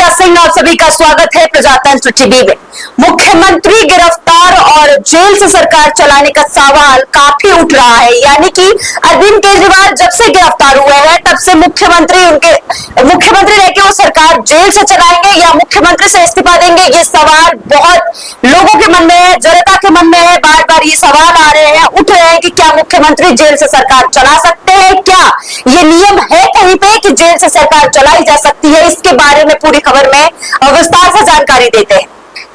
प्रभात सिंह, आप सभी का स्वागत है प्रजातंत्र टीवी में। मुख्यमंत्री गिरफ्तार और जेल से सरकार चलाने का सवाल काफी उठ रहा है। यानी कि अरविंद केजरीवाल जब से गिरफ्तार हुए हैं तब से मुख्यमंत्री रह के वो सरकार जेल से चलाएंगे या मुख्यमंत्री से इस्तीफा देंगे, ये सवाल बहुत लोगों के मन में है, जनता के मन में है। बार बार ये सवाल आ रहे हैं, उठ रहे हैं कि क्या मुख्यमंत्री जेल से सरकार चला सकते हैं, क्या ये नियम है कहीं पे कि जेल से सरकार चलाई जा सकती है। इसके बारे में पूरी खबर में विस्तार से जानकारी देते हैं।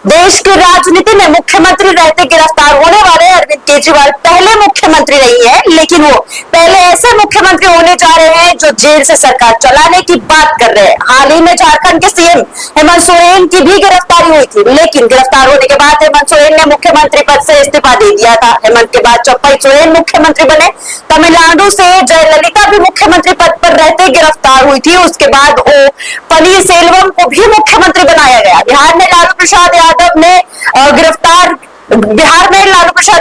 देश की राजनीति में मुख्यमंत्री रहते गिरफ्तार होने वाले अरविंद केजरीवाल पहले मुख्यमंत्री नहीं है, लेकिन वो पहले ऐसे मुख्यमंत्री होने जा रहे हैं जो जेल से सरकार चलाने की बात कर रहे हैं। हाल ही में झारखंड के सीएम हेमंत सोरेन की भी गिरफ्तारी हुई थी, लेकिन गिरफ्तार होने के बाद हेमंत सोरेन ने मुख्यमंत्री पद से इस्तीफा दे दिया था। हेमंत के बाद चौपाई सोरेन मुख्यमंत्री बने। तमिलनाडु से जयललिता भी मुख्यमंत्री पद पर रहते गिरफ्तार हुई थी। उसके बाद वो पनीरसेल्वम को भी मुख्यमंत्री बनाया गया। बिहार में लालू प्रसाद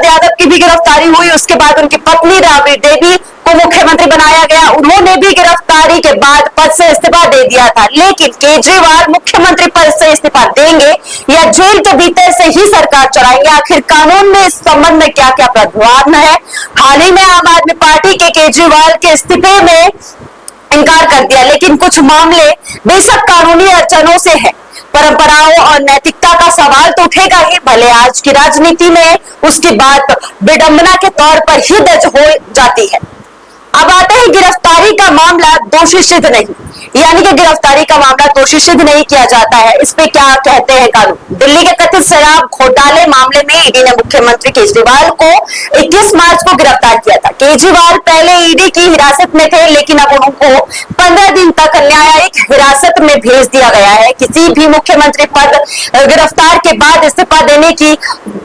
यादव की भी गिरफ्तारी हुई। उसके बाद उनकी पत्नी राबड़ी देवी को मुख्यमंत्री बनाया गया। उन्होंने भी गिरफ्तारी के बाद पद से इस्तीफा दे दिया था। लेकिन केजरीवाल मुख्यमंत्री पद से इस्तीफा देंगे या जेल के भीतर से ही सरकार चलाएंगे, आखिर कानून में इस संबंध में क्या क्या प्रावधान है। हाल ही में आम आदमी पार्टी के केजरीवाल के इस्तीफे में इनकार कर दिया, लेकिन कुछ मामले बेशक कानूनी अड़चनों से है। परंपराओं और नैतिकता का सवाल तो उठेगा ही, भले आज की राजनीति में उसकी बात विडंबना के तौर पर ही दर्ज हो जाती है। अब आते हैं गिरफ्तारी का मामला दोषी सिद्ध नहीं, यानी कि गिरफ्तारी का मामला दोषी सिद्ध नहीं किया जाता है। इस पे क्या कहते हैं कानून। दिल्ली के कथित शराब घोटाले मामले में ईडी ने मुख्यमंत्री केजरीवाल को 21 मार्च को गिरफ्तार किया था। केजरीवाल पहले ईडी की हिरासत में थे, लेकिन अब उनको 15 दिन तक न्यायिक हिरासत में भेज दिया गया है। किसी भी मुख्यमंत्री पद गिरफ्तार के बाद इस्तीफा देने की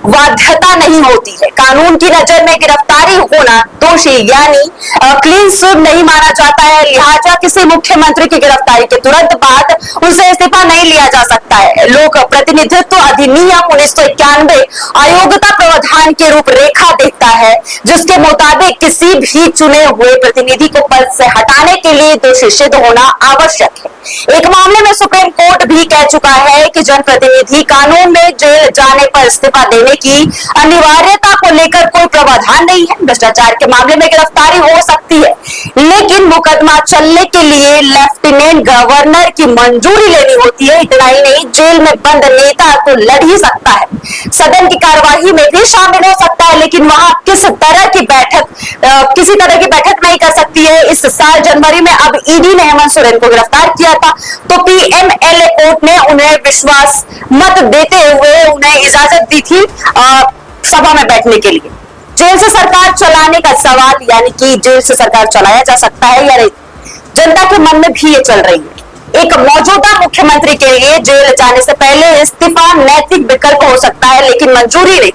बाध्यता नहीं होती है। कानून की नजर में गिरफ्तारी होना दोषी यानी क्लीन स्वीप नहीं माना जाता है। लिहाजा किसी मुख्यमंत्री की गिरफ्तारी के तुरंत बाद उनसे इस्तीफा नहीं लिया जा सकता है। लोक प्रतिनिधित्व अधिनियम 1991 अयोग्यता प्रावधान की रूपरेखा देखता है, जिसके मुताबिक किसी भी चुने हुए प्रतिनिधि को पद से हटाने के लिए दोषी सिद्ध होना आवश्यक है। एक मामले में सुप्रीम कोर्ट भी कह चुका है कि जनप्रतिनिधि कानून में जेल जाने पर इस्तीफा देने की अनिवार्यता को लेकर कोई प्रावधान नहीं है। भ्रष्टाचार के मामले में गिरफ्तारी हो सकती है, लेकिन मुकदमा चलने के लिए लेफ्टिनेंट गवर्नर की मंजूरी लेनी होती है। इतना ही नहीं, जेल में बंद नेता तो लड़ ही सकता है, सदन की कार्यवाही में भी शामिल हो सकता है, लेकिन वहां किसी तरह की बैठक नहीं कर सकती है। इस साल जनवरी में अब ईडी ने हेमंत सोरेन को गिरफ्तार किया था, तो पीएमएलए कोर्ट ने उन्हें विश्वास मत देते हुए उन्हें इजाजत दी थी सभा में बैठने के लिए। जेल से सरकार चलाने का सवाल, यानी कि जेल से सरकार चलाया जा सकता है या नहीं, जनता के मन में भी ये चल रही है। एक मौजूदा मुख्यमंत्री के लिए जेल जाने से पहले इस्तीफा नैतिक विकल्प हो सकता है, लेकिन मंजूरी नहीं।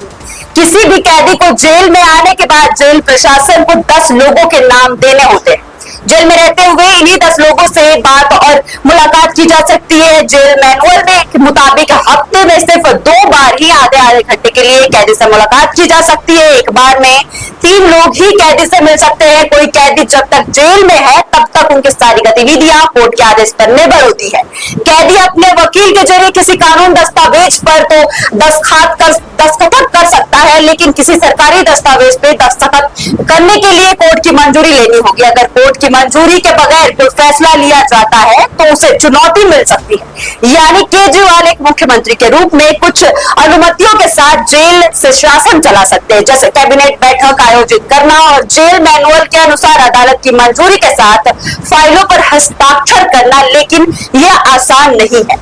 किसी भी कैदी को जेल में आने के बाद जेल प्रशासन को 10 लोगों के नाम देने होते हैं। जेल में रहते हुए इन्हीं 10 लोगों से बात और मुलाकात की जा सकती है। जेल मैनुअल के मुताबिक हफ्ते में सिर्फ 2 बार ही आधे घंटे के लिए कैदी से मुलाकात की जा सकती है। एक बार में 3 लोग ही कैदी से मिल सकते हैं। कोई कैदी जब तक जेल में है तब तक उनकी सारी गतिविधियां कोर्ट के आदेश पर निर्भर होती है। कैदी अपने वकील के जरिए किसी कानून दस्तावेज पर तो दस्तखत कर सकता है, लेकिन किसी सरकारी दस्तावेज पे दस्तखत करने के लिए कोर्ट की मंजूरी लेनी होगी। अगर कोर्ट की मंजूरी के बगैर कोई फैसला लिया जाता है तो उसे चुनौती मिल सकती है। यानी केजरीवाल एक मुख्यमंत्री के रूप में कुछ अनुमतियों के साथ जेल से शासन चला सकते हैं, जैसे कैबिनेट बैठक आयोजित करना और जेल मैनुअल के अनुसार अदालत की मंजूरी के साथ फाइलों पर हस्ताक्षर करना, लेकिन यह आसान नहीं है।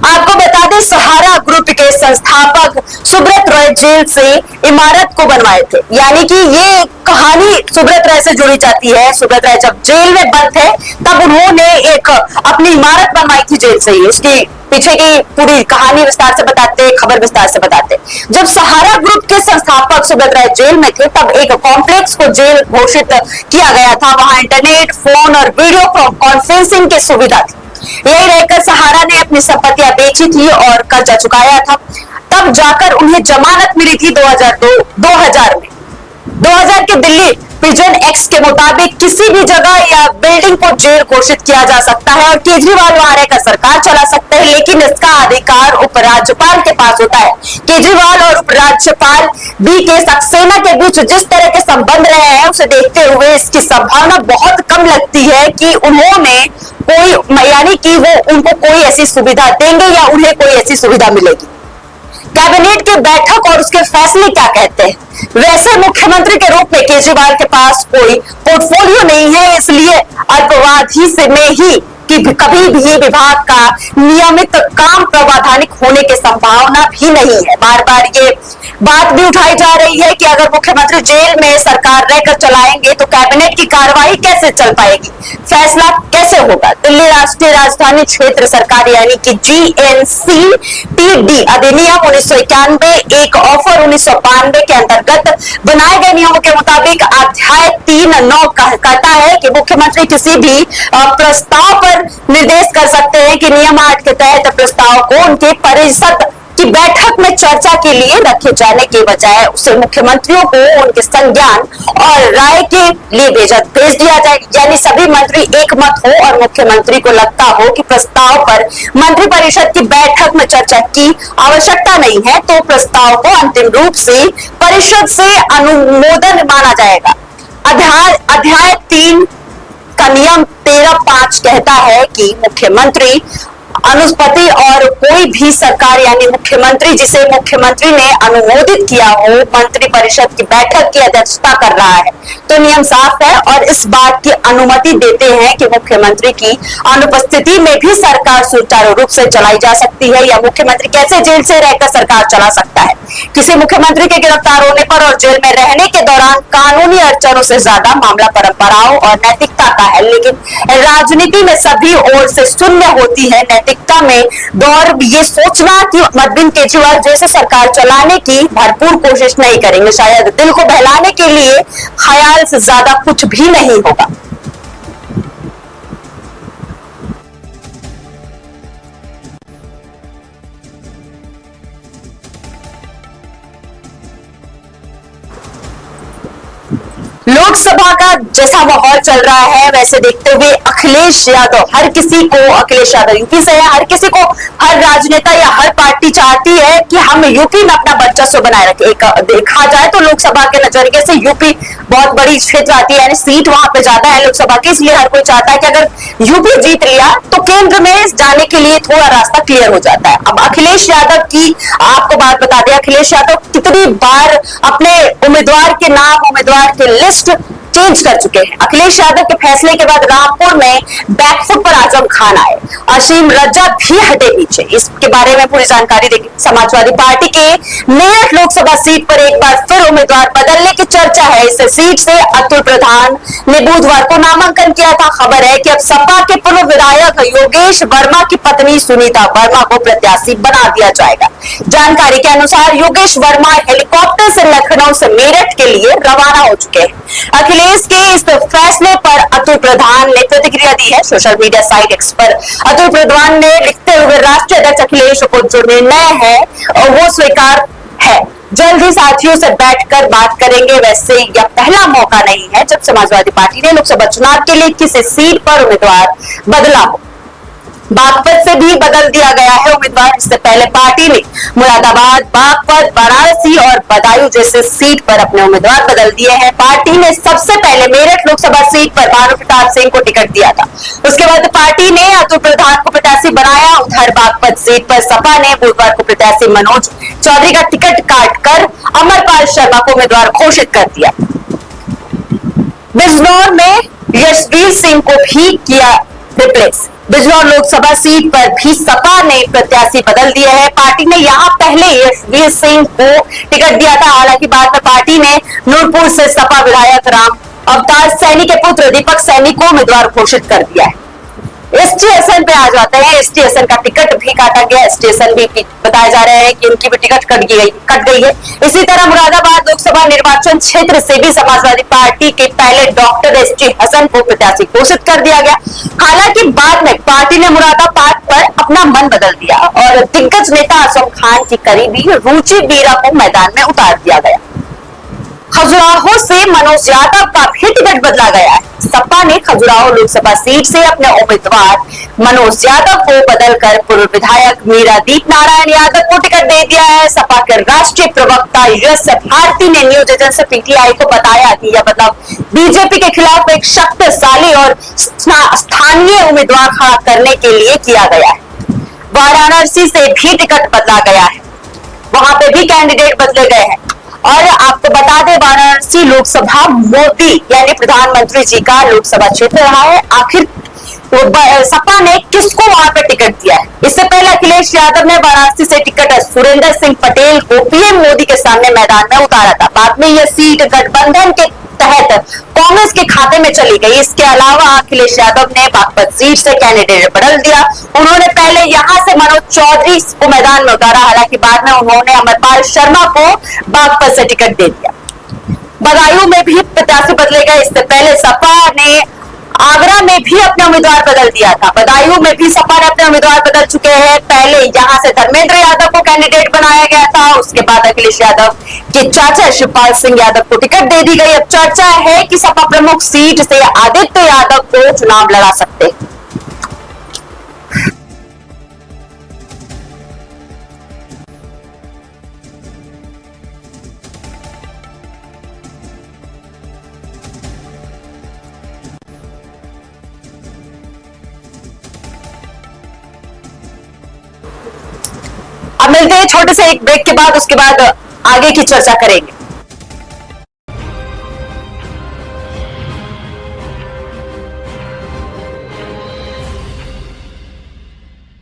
आपको बता दें, सहारा ग्रुप के संस्थापक सुब्रत रॉय जेल से इमारत को बनवाए थे। यानी कि ये कहानी सुब्रत राय से जुड़ी जाती है। सुब्रत राय जब जेल में बंद थे तब उन्होंने एक अपनी इमारत बनवाई थी जेल से ही। उसकी पीछे की पूरी कहानी विस्तार से बताते, खबर विस्तार से बताते। जब सहारा ग्रुप के संस्थापक सुब्रत राय जेल में थे तब एक कॉम्प्लेक्स को जेल घोषित किया गया था। वहां इंटरनेट, फोन और वीडियो कॉन्फ्रेंसिंग की सुविधा थी। यही रहकर सहारा ने अपनी संपत्तियां बेची थी और कर्जा चुकाया था। तब जाकर उन्हें जमानत मिली थी 2000 में। 2000 के दिल्ली विजन एक्ट के मुताबिक किसी भी जगह या बिल्डिंग को जेल घोषित किया जा सकता है और केजरीवाल वहां रहकर सरकार चला सकते हैं, लेकिन इसका अधिकार उपराज्यपाल के पास होता है। केजरीवाल और उपराज्यपाल बीके सक्सेना के बीच जिस तरह के संबंध रहे हैं उसे देखते हुए इसकी संभावना बहुत कम लगती है कि उन्होंने कोई यानी कि वो उनको कोई ऐसी सुविधा देंगे या उन्हें कोई ऐसी सुविधा मिलेगी। कैबिनेट की बैठक और उसके फैसले क्या कहते हैं? वैसे मुख्यमंत्री के रूप में केजरीवाल के पास कोई पोर्टफोलियो नहीं है, इसलिए अल्पावधि से में ही कि कभी भी विभाग का नियमित काम प्रावधानिक होने की संभावना भी नहीं है। बार बार ये बात भी उठाई जा रही है कि अगर मुख्यमंत्री जेल में सरकार रहकर चलाएंगे तो कैबिनेट की कार्रवाई कैसे चल पाएगी, फैसला कैसे होगा। दिल्ली राष्ट्रीय राजधानी क्षेत्र सरकार यानी कि GNCPD अधिनियम 1991 एक ऑफर 1992 के अंतर्गत बनाए गए नियमों के मुताबिक अध्याय 3(9) कहता है कि मुख्यमंत्री किसी भी प्रस्ताव पर निर्देश कर सकते हैं कि नियम 8 के तहत प्रस्ताव को उनके परिषद की बैठक में चर्चा के लिए रखे जाने के बजाय उसे मुख्यमंत्रियों को उनके संज्ञान और राय के लिए भेज दिया जाए, यानी सभी मंत्री एक मत हो और मुख्यमंत्री को लगता हो कि प्रस्ताव पर मंत्रिपरिषद की बैठक में चर्चा की आवश्यकता नहीं है तो प्रस्ताव को अंतिम रूप से परिषद से अनुमोदन माना जाएगा। अध्याय 3 का नियम 13(5) कहता है कि मुख्यमंत्री अनुपस्थिति और कोई भी सरकार यानी मुख्यमंत्री जिसे मुख्यमंत्री ने अनुमोदित किया हो मंत्री परिषद की बैठक की अध्यक्षता कर रहा है, तो नियम साफ है और इस बात की अनुमति देते हैं कि मुख्यमंत्री की अनुपस्थिति में भी सरकार सुचारू रूप से चलाई जा सकती है या मुख्यमंत्री कैसे जेल से रहकर सरकार चला सकता है। किसी मुख्यमंत्री के गिरफ्तार होने पर और जेल में रहने के दौरान कानूनी अड़चनों से ज्यादा मामला परंपराओं और नैतिकता का है, लेकिन राजनीति में सभी ओर से शून्य होती है नैतिकता में दौर ये सोचना कि अरविंद केजरीवाल जैसे सरकार चलाने की भरपूर कोशिश नहीं करेंगे, शायद दिल को बहलाने के लिए ख्याल से ज्यादा कुछ भी नहीं होगा। लोकसभा का जैसा माहौल चल रहा है वैसे देखते हुए अखिलेश यादव, हर किसी को अखिलेश यादव यूपी से है, हर किसी को हर राजनेता या हर पार्टी चाहती है कि हम यूपी में अपना वर्चस्व बनाए रखें। देखा जाए तो लोकसभा के नजरिए से यूपी बहुत बड़ी क्षेत्र आती है, यानी सीट वहां पे ज्यादा है लोकसभा की, इसलिए हर कोई चाहता है कि अगर यूपी जीत लिया तो केंद्र में जाने के लिए थोड़ा रास्ता क्लियर हो जाता है। अब अखिलेश यादव की आपको बात बता दें, अखिलेश यादव कितनी बार अपने उम्मीदवार के नाम, उम्मीदवार की लिस्ट चेंज कर चुके हैं। अखिलेश यादव के फैसले के बाद रामपुर में बैकफुट पर आजम खान आए, असीम रज्जा भी हटे पीछे। इसके बारे में पूरी जानकारी देखिए। समाजवादी पार्टी के मेरठ लोकसभा सीट पर एक बार फिर उम्मीदवार बदलने की चर्चा है। इस सीट से अतुल प्रधान ने बुधवार को नामांकन किया था। खबर है कि अब सपा के पूर्व विधायक योगेश वर्मा की पत्नी सुनीता वर्मा को प्रत्याशी बना दिया जाएगा। जानकारी के अनुसार योगेश वर्मा हेलीकॉप्टर से लखनऊ से मेरठ के लिए रवाना हो चुके हैं। अखिलेश के इस फैसले पर अतुल प्रधान ने प्रतिक्रिया दी है। सोशल मीडिया साइट एक्स पर अतुल प्रधान ने लिखते हुए राष्ट्रीय अध्यक्ष अखिलेश को जो निर्णय है वो स्वीकार है, जल्द ही साथियों से बैठकर बात करेंगे। वैसे यह पहला मौका नहीं है जब समाजवादी पार्टी ने लोकसभा चुनाव के लिए किसी सीट पर उम्मीदवार बदला हो। बागपत से भी बदल दिया गया है उम्मीदवार। इससे पहले पार्टी ने मुरादाबाद, बागपत, वाराणसी और बदायूं जैसे सीट पर अपने उम्मीदवार बदल दिए हैं। पार्टी ने सबसे पहले मेरठ लोकसभा सीट पर भानु प्रताप सिंह को टिकट दिया था। उसके बाद पार्टी ने अतुल प्रधान को प्रत्याशी बनाया। उधर बागपत सीट पर सपा ने बुधवार को प्रत्याशी मनोज चौधरी का टिकट काटकर अमरपाल शर्मा को उम्मीदवार घोषित कर दिया। बिजनौर में यशवीर सिंह को भी किया रिप्लेस। बिजनौर लोकसभा सीट पर भी सपा ने प्रत्याशी बदल दिए हैं। पार्टी ने यहां पहले यशवीर सिंह को टिकट दिया था, हालांकि बाद में पार्टी ने नूरपुर से सपा विधायक राम अवतार सैनी के पुत्र दीपक सैनी को उम्मीदवार घोषित कर दिया है। एसटीएसएन पे आ जाते हैं। एसटीएसएन का टिकट भी काटा गया। एसटीएसएन भी बताया जा रहा है कि उनकी भी टिकट कट गई है। इसी तरह मुरादाबाद लोकसभा निर्वाचन क्षेत्र से भी समाजवादी पार्टी के पहले डॉक्टर एसटी हसन को प्रत्याशी घोषित कर दिया गया। हालांकि बाद में पार्टी ने मुरादाबाद पर अपना मन बदल दिया और दिग्गज नेता आजम खान की करीबी रुचि बीरा को मैदान में उतार दिया गया। खजुराहो से मनोज यादव का भी टिकट बदला गया है। सपा ने खजुराहो लोकसभा सीट से अपने उम्मीदवार मनोज यादव को बदलकर पूर्व विधायक मीरादीप नारायण यादव को टिकट दे दिया है। सपा के राष्ट्रीय प्रवक्ता यश भारती ने न्यूज एजेंसी पीटीआई को बताया कि यह बदलाव बीजेपी के खिलाफ एक शक्तिशाली और स्थानीय उम्मीदवार खड़ा करने के लिए किया गया है। वाराणसी से भी टिकट बदला गया है, वहां पे भी कैंडिडेट बदले गए हैं। और आपको बता दें, वाराणसी लोकसभा मोदी यानी प्रधानमंत्री जी का लोकसभा क्षेत्र रहा है। आखिर सपा ने किसको वहां पे टिकट दिया है? इससे पहले अखिलेश यादव ने वाराणसी से टिकट सुरेंद्र सिंह पटेल को पीएम मोदी के सामने मैदान में उतारा था। बाद में यह सीट गठबंधन के तहत कांग्रेस के खाते में चली गई। इसके अलावा अखिलेश यादव ने बागपत सीट से कैंडिडेट बदल दिया। उन्होंने पहले यहां से मनोज चौधरी को मैदान में उतारा, हालांकि बाद में उन्होंने अमरपाल शर्मा को बागपत से टिकट दे दिया। बदायूं में भी प्रत्याशी बदले गए। इससे पहले सपा ने आगरा में भी अपना उम्मीदवार बदल दिया था। बदायूं में भी सपा ने अपने उम्मीदवार बदल चुके हैं। पहले यहां से धर्मेंद्र यादव को कैंडिडेट बनाया गया था, उसके बाद अखिलेश यादव के चाचा शिवपाल सिंह यादव को टिकट दे दी गई। अब चर्चा है कि सपा प्रमुख सीट से आदित्य यादव को चुनाव लड़ा सकते हैं। अब मिलते हैं छोटे से एक ब्रेक के बाद, उसके बाद आगे की चर्चा करेंगे।